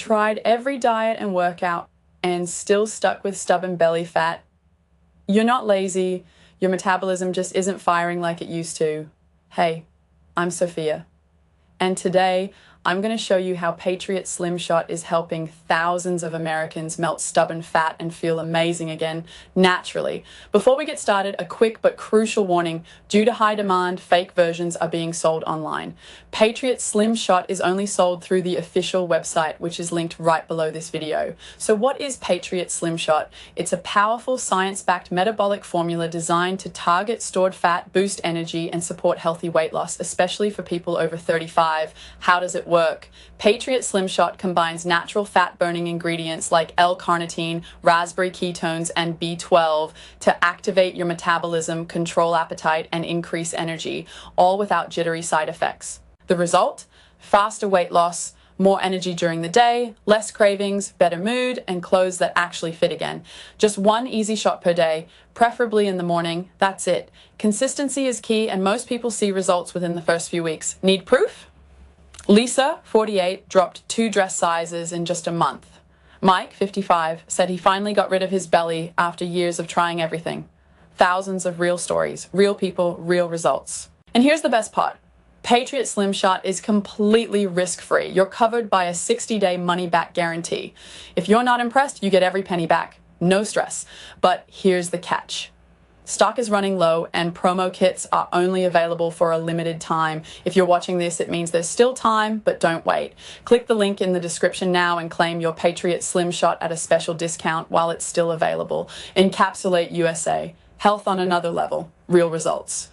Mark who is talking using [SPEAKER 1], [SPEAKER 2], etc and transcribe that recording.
[SPEAKER 1] tried every diet and workout and still stuck with stubborn belly fat? You're not lazy. Your metabolism just isn't firing like it used to. Hey, I'm Sophia. And today, I'm going to show you how Patriot Slim Shot is helping thousands of Americans melt stubborn fat and feel amazing again, naturally. Before we get started, a quick but crucial warning. Due to high demand, fake versions are being sold online. Patriot Slim Shot is only sold through the official website, which is linked right below this video. So what is Patriot Slim Shot? It's a powerful science-backed metabolic formula designed to target stored fat, boost energy, and support healthy weight loss, especially for people over 35. How does it work? Patriot Slim Shot combines natural fat-burning ingredients like L-carnitine, raspberry ketones, and B12 to activate your metabolism, control appetite, and increase energy, all without jittery side effects. The result? Faster weight loss, more energy during the day, less cravings, better mood, and clothes that actually fit again. Just one easy shot per day, preferably in the morning. That's it. Consistency is key, and most people see results within the first few weeks. Need proof? Lisa, 48, dropped 2 dress sizes in just a month. Mike, 55, said he finally got rid of his belly after years of trying everything. Thousands of real stories, real people, real results. And here's the best part. Patriot Slim Shot is completely risk-free. You're covered by a 60-day money-back guarantee. If you're not impressed, you get every penny back. No stress. But here's the catch. Stock is running low and promo kits are only available for a limited time. If you're watching this, it means there's still time, but don't wait. Click the link in the description now and claim your Patriot Slim Shot at a special discount while it's still available. Encapsulate USA. Health on another level. Real results.